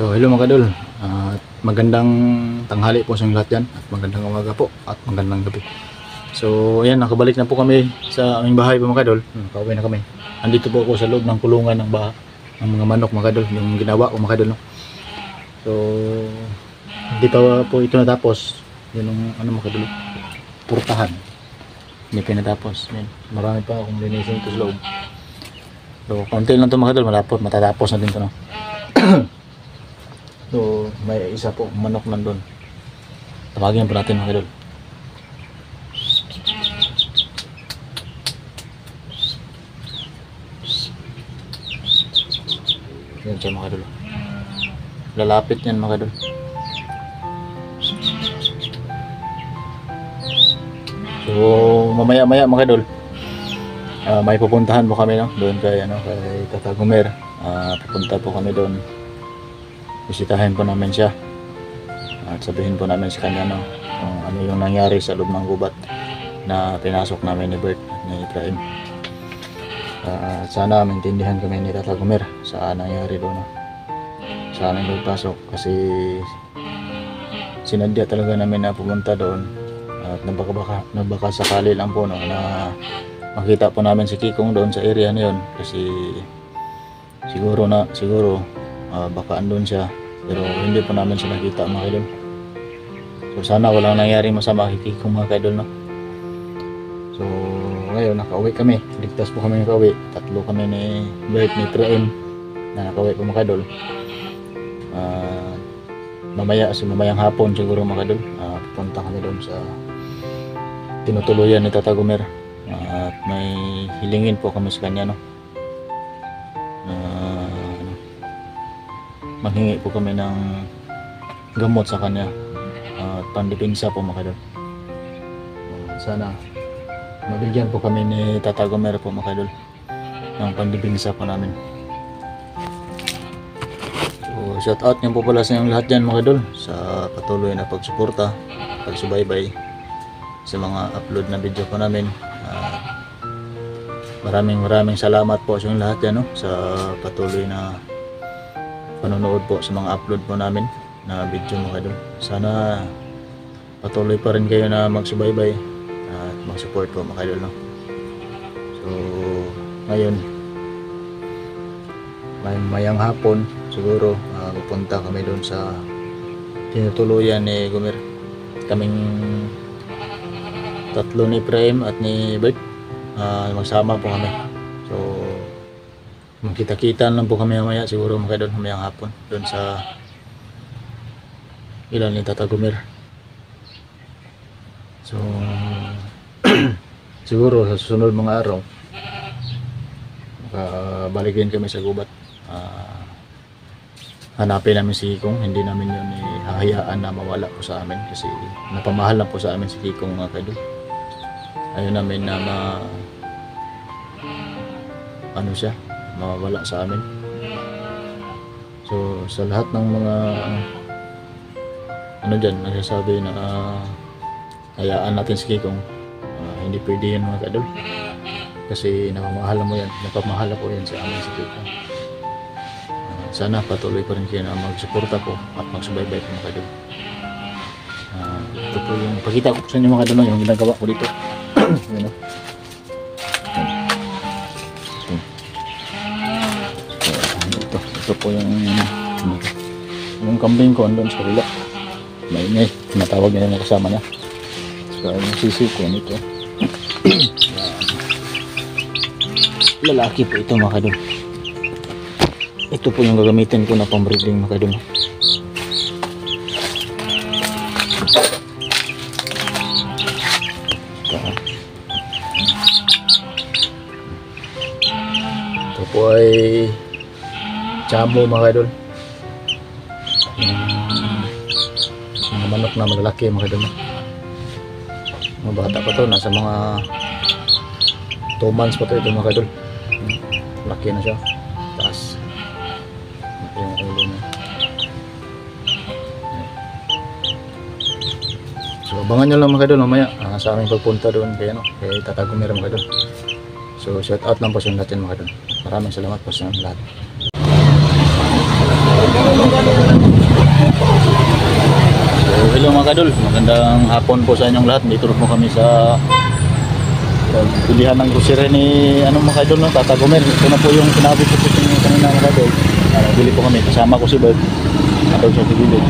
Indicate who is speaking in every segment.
Speaker 1: So hello mga kadol, magandang tanghali po sa inyo lahat dyan, at magandang umaga po at magandang gabi. So ayan, nakabalik na po kami sa aming bahay po mga kadol. Nakauwi na kami. Andito po ako sa loob ng kulungan ng ng mga manok mga kadol, yung ginawa ko mga kadol, no? So hindi pa po ito natapos. Yun yung ano mga kadol, purtahan. Hindi pa natapos. Yan. Marami pa akong linisin ito sa loob. So konti lang ito mga kadol, matatapos na din ito, no? So may isa po manok nandun. Tawagin po natin mga kadol. Yan siya mga kadol. Lalapit yan mga kadol. So mamaya mga kadol, may pupuntahan po kami, no? Doon kay Tata Gumer. Pupunta po kami doon. Bisitahin po namin siya at sabihin po namin sa kanya, no, kung ano yung nangyari sa loob ng gubat na pinasok namin ni Bert at ni Efraim. Sana maintindihan kami ni Tata Gumer sa nangyari doon, no? Sa aming pagpasok, kasi sinadya talaga namin na pumunta doon at nabaka sakali lang po, no, na makita po namin si Kikong doon sa area na yun, kasi siguro baka andun siya, pero hindi po namin siya nakita mga kaidol. So sana walang nangyaring masama kay Kikong mga kaidol, no? So ngayon nakauwi kami, ligtas po kami nakauwi. Tatlo kami ni Bert, ni Efraim na nakauwi po mga kaidol. Mamayang hapon siguro mga kaidol, pupunta kami doon sa tinutuluyan ni Tata Gumer, at may hilingin po kami sa kanya, no? Manghingi po kami ng gamot sa kanya at pandipinsa po mga kadol. Sana mabigyan po kami ni Tata Gumer po mga kadol ng pandipinsa po namin. So shout out niyo po pala sa inyong lahat dyan mga kadol, sa patuloy na pagsuporta, pagsubaybay sa mga upload na video po namin. Maraming salamat po sa inyong lahat dyan, no? Sa patuloy na panonood po sa mga upload po namin na video mga kadol. Sana patuloy pa rin kayo na magsubaybay at mag-support po mga kadol, no? So ngayon mayang hapon siguro pupunta kami doon sa tinutuluyan ni Gumer. Kaming tatlo ni Efraim at ni Bert, magsama po kami. So magkita-kita lang po kami mamaya siguro mga kadol, mamayang hapon doon sa ilan ni Tata Gumer. So siguro sa susunod mga araw balikin kami sa gubat. Hanapin namin si Kikong. Hindi namin yun hahayaan na mawala po sa amin, kasi napamahal na po sa amin si Kikong mga kadol. Ayaw namin na siya mawala sa amin. So sa lahat ng mga dyan nagsasabi na hayaan natin si Kikong, hindi pwede yun mga kadol, kasi napamahal mo yan, napamahal po yan sa amin si Kikong. Sana patuloy pa rin kayo na magsuporta po at magsubaybay po mga kadol. Ito po yung pakita ko sa inyo mga kadol, yung ginagawa ko dito. Yun, no? Ito po yung kambing ko andun sa rila. Maingay, tinatawag niya yung kasama niya. So yung sisiw ko nito. Lalaki po ito mga kadol. Ito po yung gagamitin ko na pang-breeding mga kadol. Ito po ay chamo mga kadol. Mga manok na malalaki mga kadol. Mga bata pa to, nasa mga 2 months pa to ito mga kadol. Laki na siya. Taas. Yung ulo niya. So abangan nyo lang mga kadol mamaya sa aming pagpunta doon kay Tata Gumer mga kadol. So shout out lang po sa lahat yan mga kadol. Maraming salamat po sa lahat. So, hello mga kadol, magandang hapon po sa inyong lahat. Dito po kami sa pilihan ng grocery ni mga kadol, no? Tata Gomer. Ito na po yung sinabi ko po sa inyo kanina mga kadol. Bili po kami, kasama ko si Bert. Kadol siya si Billy.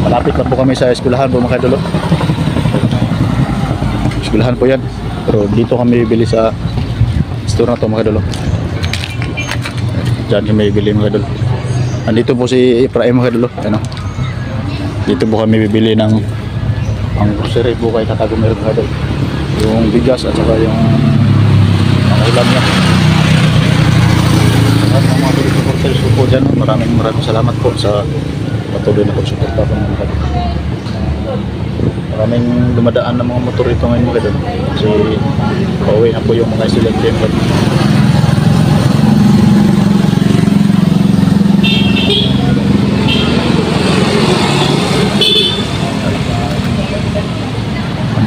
Speaker 1: Malapit lang po kami sa eskwelahan po mga kadol. Eskwelahan po yan. Pero dito kami bibili sa store na to mga kadol. Diyan kami bibili mga kadol. Andito po si Efraim mga kadol. Ano? Dito po kami bibili ng ang grocery po kay Tata Gomer mga kadol. Yung bigas at saka yung ulam niya. At mga supporters po dyan, maraming salamat po sa patuloy na pagsuporta po mga kadol. Maraming dumadaan ng mga motor ito ngayon mga kadol. Kasi pauwi na po yung mga silent game.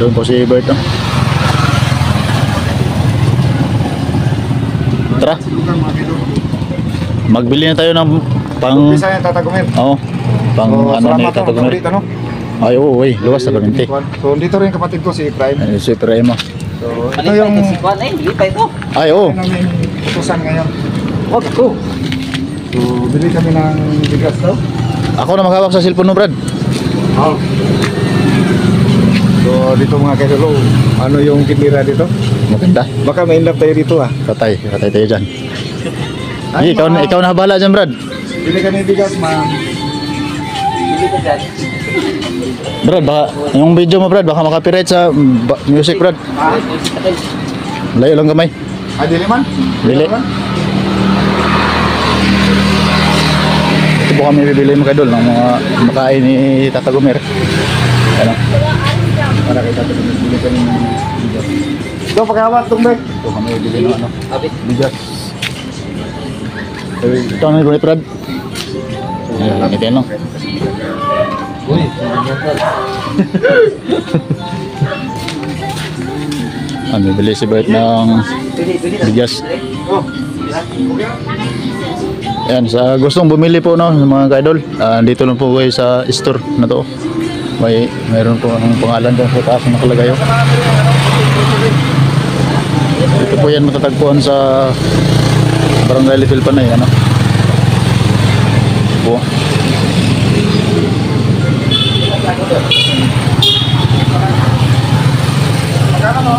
Speaker 1: Doon po si Bert, no? Tara. Magbili na tayo ng pang...
Speaker 2: Bisa yan, Tata Gomer.
Speaker 1: Oo. Pang ni Tata Gomer.
Speaker 2: Ano?
Speaker 1: Ay, oo, luwas na paminti.
Speaker 2: So, dito rin kapatid ko si Efraim.
Speaker 1: Si Efraim,
Speaker 2: So, ito yung...
Speaker 1: Ay, oo.
Speaker 2: namin utusan ngayon.
Speaker 1: Wag ko.
Speaker 2: So, bili kami ng bigas daw.
Speaker 1: Ako na maghawak sa cellphone mo, Brad.
Speaker 2: Oh. So, dito mga kaidolo, ano yung kinira dito?
Speaker 1: Maganda.
Speaker 2: Baka may love tayo dito ah.
Speaker 1: Patay tayo dyan.
Speaker 2: Ay,
Speaker 1: Ikaw na bahala dyan, Brad.
Speaker 2: Bili kami bigas, ma'am.
Speaker 1: Brad, baka, yung video mo, Brad, baka makapiright sa music, Brad. Layo lang kamay.
Speaker 2: Ah, dili man?
Speaker 1: Dili.
Speaker 2: man?
Speaker 1: Ito po kami bibili mga kadol ng mga makain ni Tata Gomer. Ano?
Speaker 2: Para kay Tata Gomer, bili kami ng bigas. Ito, pagkawat itong bag.
Speaker 1: Ito kami bibili ng bigas. Ito ang nilunit, Brad. Ito yan lang.
Speaker 2: Uy,
Speaker 1: Bibili si Bert ng bigas.
Speaker 2: oh.
Speaker 1: Ayan, sa gustong bumili po no, mga ka-idol, dito lang po kayo sa store na to. Mayroon po ang pangalan doon sa taas na nakalagay. Ito po yan matatagpuan sa Barangay Little Panay, ano? Po.
Speaker 2: Magkano no?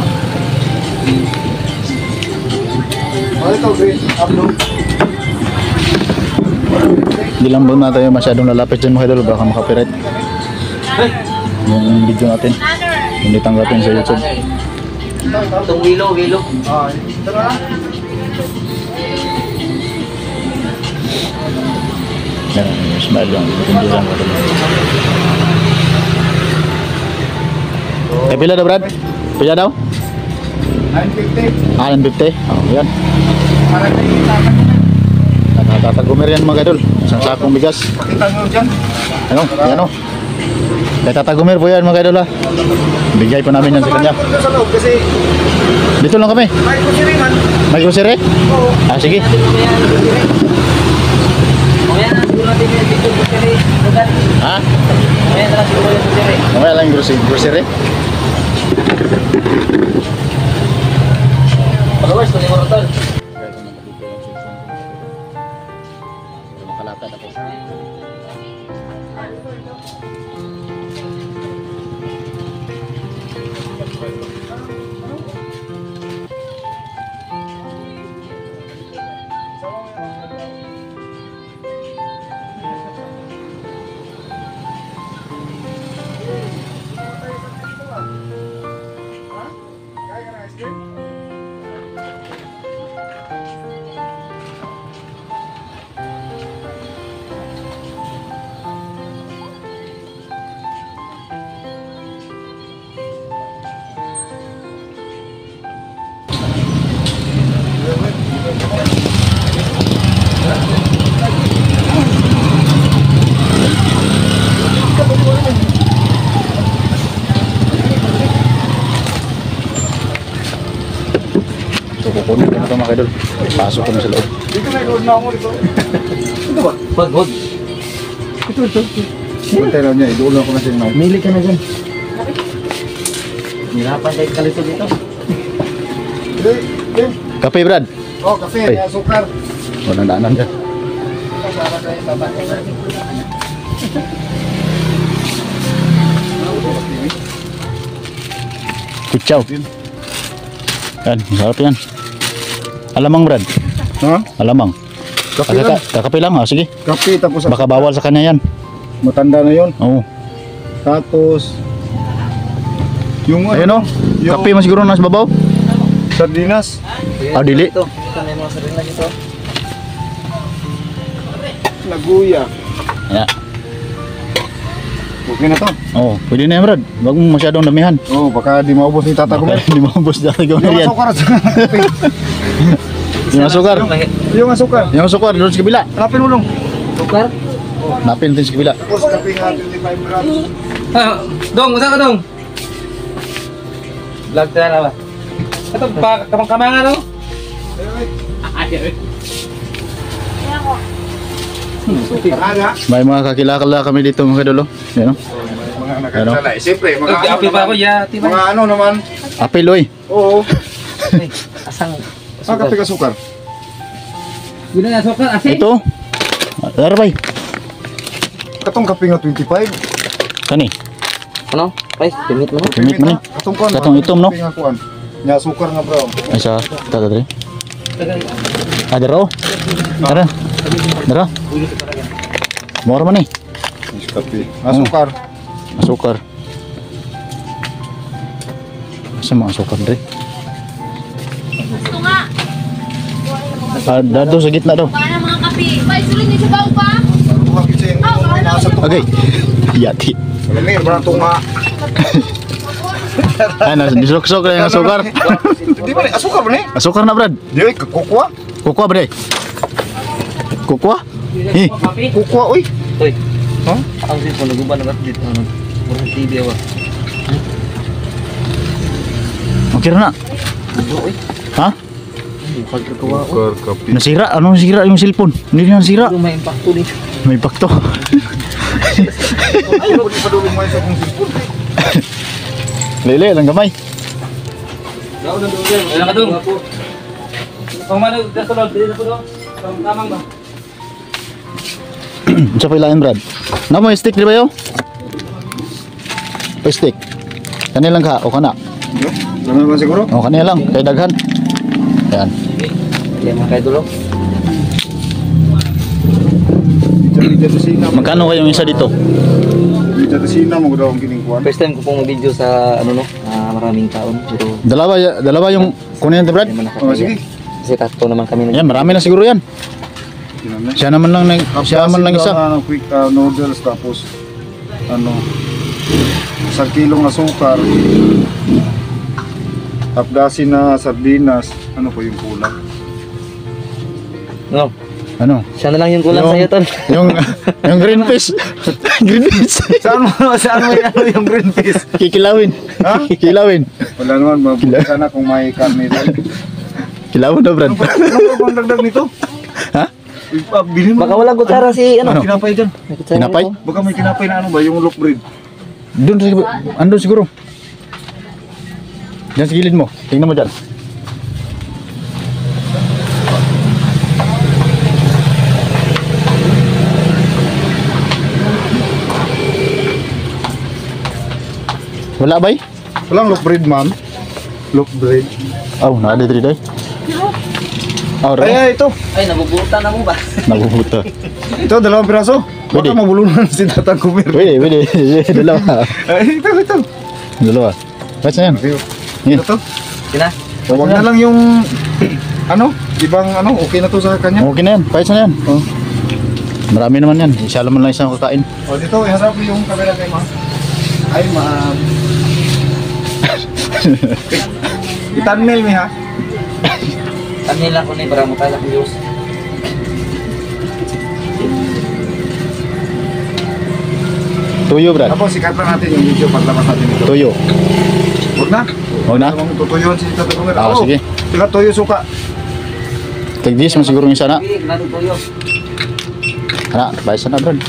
Speaker 2: Oh, ito, green, blue.
Speaker 1: Hindi lang po na tayo masyadong lalapit dyan mga idol, baka makapirat yung video natin. Hindi tanggapin sa YouTube.
Speaker 3: Itong wilo.
Speaker 2: Ah, ito na.
Speaker 1: Yan, smile lang. Hindi lang mga idol. Pila daw, Brad? Pila daw?
Speaker 2: 950.
Speaker 1: 950? Oh, yan.
Speaker 2: Para kay Tata Gomer.
Speaker 1: Tata Gomer yan mga idol. Isang sakong bigas.
Speaker 2: Pakita nyo dyan.
Speaker 1: Ano? Yan o. Kay Tata Gomer po yan mga idol ha. Bigay po namin yan sa kanya.
Speaker 2: Dito sa loob kasi
Speaker 1: Dito lang kami.
Speaker 2: may kusiri man.
Speaker 1: May grocery?
Speaker 2: Oo.
Speaker 1: Ah, sige.
Speaker 3: Mamaya na siguro natin yung dito grocery.
Speaker 1: Ha?
Speaker 3: Mamaya na siguro yung grocery.
Speaker 1: Mamaya lang yung grocery.
Speaker 3: Followers, tuloy mo rin.
Speaker 1: Makalata na po.
Speaker 2: Kaya ka na ice cream?
Speaker 1: So kukunin ko na ito mga idol. Pasok ko na sa loob.
Speaker 2: Dito na ikaw na ako dito. Ito ba?
Speaker 3: Pagod.
Speaker 2: Ito. Bantay lang niya, iduulan ko na siya ng
Speaker 3: Mili ka na dyan. Hirapan kayo kalito dito.
Speaker 1: Kape, Brad.
Speaker 2: Oh, kape,
Speaker 1: Ay.
Speaker 2: may asukar.
Speaker 1: Walang daanan dyan.
Speaker 2: Para kayo babantay na.
Speaker 1: Kutsaw. Yan, masarap yan. Alamang, Brad.
Speaker 2: Ha?
Speaker 1: Alamang.
Speaker 2: Kape lang.
Speaker 1: Kakape lang, sige.
Speaker 2: Kape, tapos
Speaker 1: Baka bawal sa kanya yan.
Speaker 2: matanda na yun.
Speaker 1: Oo.
Speaker 2: Tapos, yung
Speaker 1: Ayun o.
Speaker 2: yung
Speaker 1: Kape man siguro nasa babaw.
Speaker 2: sardinas.
Speaker 1: Ah, dili.
Speaker 3: Ito. Ito na yung mga sarili dito.
Speaker 2: Laguya.
Speaker 1: Yan.
Speaker 2: Okay na to.
Speaker 1: Oo, pwede na yan, Brad. Huwag mo masyadong damihan.
Speaker 2: Oh, baka di maubos ni Tata Gumer.
Speaker 1: Hindi mo boss dati ko
Speaker 2: Yung
Speaker 1: yan.
Speaker 2: asukar sa kape.
Speaker 1: Yung asukar.
Speaker 2: Yung asukar.
Speaker 1: Yung asukar, doon sa kabila.
Speaker 2: Hanapin mo nung.
Speaker 3: Sukar?
Speaker 1: Napin din sa kabila.
Speaker 2: Tapos kape nga 25 grams.
Speaker 3: Dong, usa ka dong. Vlog tayo na ba? Ito, kamang-kamangan no?
Speaker 2: Aga.
Speaker 1: May mga kakilakala kami dito mga kadolo. Yan o.
Speaker 2: Mga nakakasala. Siyempre, mga ano
Speaker 3: Api pa ako,
Speaker 2: naman.
Speaker 3: ya. Tiba.
Speaker 2: Mga ano naman.
Speaker 1: Apil, oy.
Speaker 2: Oo.
Speaker 3: Asang.
Speaker 2: Ah, kape kasukar.
Speaker 3: Guna na sukar, asin.
Speaker 1: Ito. Darabay.
Speaker 2: Katong kape nga 25.
Speaker 1: Kani.
Speaker 3: Ano? Pais, pimit mo no?
Speaker 1: Pimit mo ni.
Speaker 2: Katong kuan.
Speaker 1: Katong itom, no?
Speaker 2: Kape nga kuan. Nya sukar nga bro.
Speaker 1: Ay sa tata dre. Ah, daro. Dara. Dara. Mura man ni.
Speaker 2: Kape. Asukar.
Speaker 1: Asukar. Sa mga asukar dre.
Speaker 4: Gusto nga.
Speaker 1: Ah, dado sa gitna daw.
Speaker 4: Para mga kape. May sulod niyo sa baw pa?
Speaker 2: Buka kitchen. May nasa to.
Speaker 1: Okay. Yati.
Speaker 2: Lamir, barang tunga.
Speaker 1: Ano, disok-sok na yung asukar.
Speaker 2: Di ba ni asukar ba ni?
Speaker 1: Asukar na, Brad.
Speaker 2: Di ay kukwa.
Speaker 1: Kukwa, Brad. Kukwa? Eh,
Speaker 2: Kukwa oy.
Speaker 3: Uy,
Speaker 2: Ha?
Speaker 3: ang sipon, naguban na dito. Ano? Murang TV ako.
Speaker 1: okay na.
Speaker 3: Uy,
Speaker 1: Ha?
Speaker 3: bukal ka kawa.
Speaker 2: Sukar kape.
Speaker 1: Nasira? Ano nasira yung cellphone? Hindi na nasira.
Speaker 3: Pero may impacto din.
Speaker 1: May bakto.
Speaker 2: Ay, pwede pa dulong mo sa kong sipon.
Speaker 1: Lele, lang gamay.
Speaker 3: Wala ka dong. Kung mano, dito lang, dito po dong. Tamang ba?
Speaker 1: Sa pailain, Brad. Na mo stick di ba yo? Pa stick. Kanilang ka o kana?
Speaker 2: Ano ba siguro?
Speaker 1: O kanila lang kay daghan. Ayan.
Speaker 3: Yan mga kayo dulo.
Speaker 2: Dito sina.
Speaker 1: Magkano kayong isa dito?
Speaker 2: Dito sina mo daw ang kining kuan.
Speaker 3: First time ko pong mag-video sa ano no, maraming taon. Pero
Speaker 1: Dalawa yung kunin natin, Brad.
Speaker 3: hindi man
Speaker 2: Oh, sige.
Speaker 3: nakakaya. Kasi tatlo naman kami
Speaker 1: Yan, marami na siguro yan. Siya naman lang siya naman lang isa.
Speaker 2: Ano, quick noodles tapos ano 1 kilong asukar. Tapdasin na sardinas. Ano po yung kulang?
Speaker 3: No,
Speaker 1: Ano?
Speaker 3: siya na lang yung kulang sa'yo, tol.
Speaker 1: Yung green fish. Green fish.
Speaker 2: Saan mo yung green fish?
Speaker 1: Kikilawin.
Speaker 2: Ha?
Speaker 1: Kikilawin.
Speaker 2: Wala naman, mabuti sana kung may karne doon.
Speaker 1: Kilawin na, Brad.
Speaker 2: Ano ba bang dagdag nito?
Speaker 1: Ha?
Speaker 2: Bilhin mo.
Speaker 3: Baka walang kutsara si ano.
Speaker 1: Ano?
Speaker 2: Kinapay dyan.
Speaker 3: May kutsara
Speaker 1: Tinapay?
Speaker 3: dito.
Speaker 2: Baka may kinapay na ano ba, yung loaf bread.
Speaker 1: Andun siguro. Diyan sa gilid mo. Tingnan mo dyan. Wala ba?
Speaker 2: Walang loaf bread, ma'am. Loaf bread.
Speaker 1: Oh, nada diri day. Oh,
Speaker 2: Ay, ito.
Speaker 3: Ay, nabubutan na mo ba?
Speaker 1: nabubuta.
Speaker 2: Ito, 2 piraso.
Speaker 1: Pwede.
Speaker 2: Baka mabulunan si Tatang Kumir.
Speaker 1: Pwede. Dalawa.
Speaker 2: Ay, ito.
Speaker 1: Dalawa. Ba't na yan?
Speaker 2: Ito to.
Speaker 3: Sina?
Speaker 2: Huwag na lang yung ano, ibang ano, okay na to sa kanya.
Speaker 1: Okay na yan. Pahit na yan. Oh. Marami naman yan. Isa naman lang isang kakain.
Speaker 2: O dito, iharap mo yung camera kay ma'am. Ay, ma'am. Itanmil mi ha.
Speaker 3: Kanila ko ni para mo tayo Diyos.
Speaker 1: Tuyo, Brad.
Speaker 2: Tapos sikatan natin yung video paglabas natin ito.
Speaker 1: Tuyo.
Speaker 2: Huwag na.
Speaker 1: Huwag na?
Speaker 2: Huwag tutuyon si Tatang Kumir.
Speaker 1: Ah,
Speaker 2: Oo.
Speaker 1: sige.
Speaker 2: Sila toyo suka.
Speaker 1: Tag-10 man siguro yung isa na.
Speaker 3: Sige, ganun po yun.
Speaker 1: Ana, baysa na, Brad.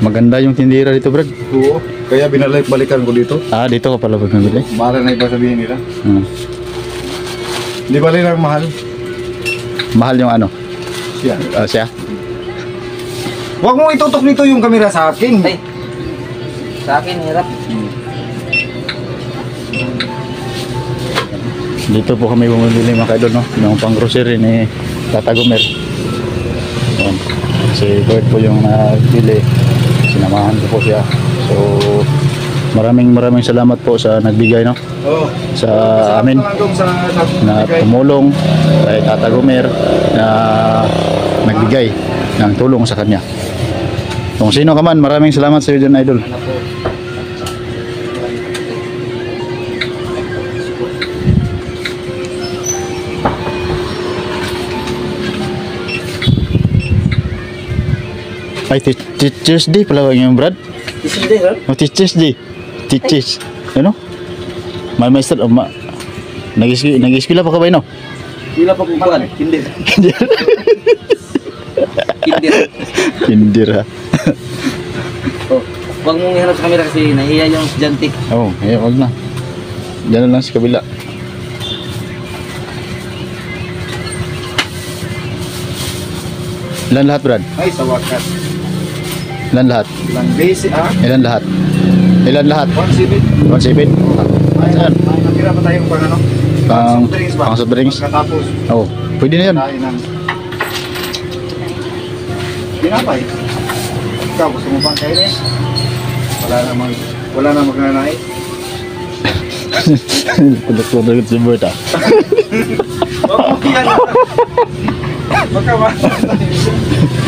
Speaker 1: Maganda yung tindira dito, Brad.
Speaker 2: Oo. Kaya binalik-balikan ko dito.
Speaker 1: Ah, dito ka pala pagkabili.
Speaker 2: Mahal na iba sabihin nila. Di bali lang mahal.
Speaker 1: Mahal yung ano?
Speaker 2: Siya.
Speaker 1: Siya?
Speaker 2: Huwag mong itutok nito yung kamera sa akin.
Speaker 3: Ay. Sa akin, hirap.
Speaker 1: Dito po kami bumili mga kaidol, no? Yung pang grocery ni Tata Gomer. Ayan. Si Bert po yung nabili. Sinamahan ko po siya. So, maraming salamat po sa nagbigay, no?
Speaker 2: Oo.
Speaker 1: Sa amin na tumulong kay Tata Gomer na nagbigay ng tulong sa kanya. Kung sino ka man, maraming salamat sa iyo dyan, idol. Ay, Teachers Day pala yung Brad.
Speaker 3: Isang din, ha?
Speaker 1: Oh, Teachers Day. Teachers. Ano? May master, nag-eskwela pa ka ba, no?
Speaker 3: Wala pa kung kuhan. Hindi. Hindi.
Speaker 1: Kindir, ha?
Speaker 3: Oh, huwag mong iharap sa camera kasi nahiya yung estudyante.
Speaker 1: Oo, wag na. Diyan na lang sa kabila. Ilan lahat, Brad?
Speaker 2: Ay, sa wakas.
Speaker 1: Ilan lahat?
Speaker 2: Lang basic, ha?
Speaker 1: Ilan lahat? Ilan lahat?
Speaker 2: 1-7.
Speaker 1: 1-7? Saan?
Speaker 2: Ay, nakira pa tayong pang ano?
Speaker 1: Pang
Speaker 2: soft drinks ba?
Speaker 1: pang soft drinks?
Speaker 2: Pagkatapos,
Speaker 1: Oo, pwede na yun.
Speaker 2: kainan. Pinapay. Ikaw, gusto mo pang kainin? Wala na magnanay.
Speaker 1: Pulot-pulot si Bert, ah.
Speaker 2: Huwag mo yan. Baka ba?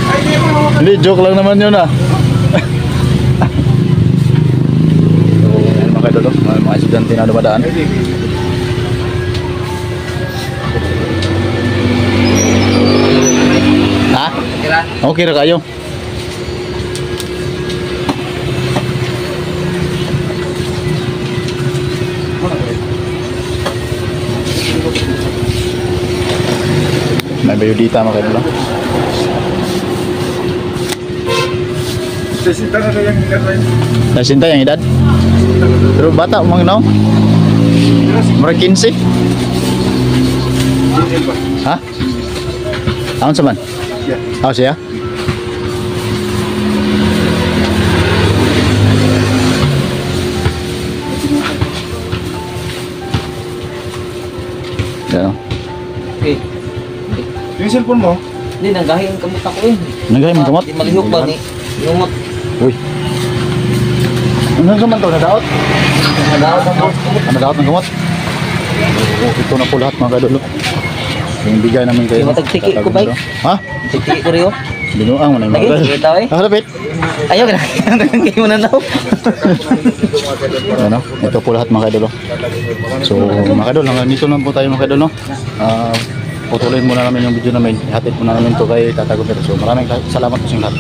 Speaker 2: Ay, di mo.
Speaker 1: Hindi, joke lang naman yun, ah. So, yan mga kaidol, mga estudyante na dumadaan.
Speaker 2: Ay, di.
Speaker 1: Ha?
Speaker 3: Kira?
Speaker 1: Okay ra kayo. May biodata mga kaidol.
Speaker 2: Sisita na yung gano'n.
Speaker 1: Nasinta yung edad. Pero bata mga no? Mura 15.
Speaker 2: Diesel ba?
Speaker 1: Ha? Aon sa man?
Speaker 2: Yeah.
Speaker 1: Aon siya? Yan.
Speaker 3: Okay.
Speaker 2: Yung cellphone mo?
Speaker 3: Hindi, nanggahin kamot ako eh.
Speaker 1: Nagay mo kamot?
Speaker 3: Di malihok ba ni? Lumot.
Speaker 1: Uy. Ano naman to? Nadaot?
Speaker 3: Nadaot ang kamot.
Speaker 1: Nadaot ng kamot? Oo, ito na po lahat mga kadolo. Yung bigay namin kayo.
Speaker 3: Yung matagtiki ko ba?
Speaker 1: Ha?
Speaker 3: Tiki ko rin.
Speaker 1: Binuang mo na yung
Speaker 3: Lagi,
Speaker 1: mga
Speaker 3: sige tao eh.
Speaker 1: Halapit.
Speaker 3: Ayaw, kinakagay mo na daw.
Speaker 1: Ano? Ito po lahat mga kadolo. So mga kadolo, hanggang dito lang po tayo mga kadolo. Putulin muna namin yung video namin. Ihatid muna namin to kay Tata Gomer. So maraming salamat po sa inyo lahat.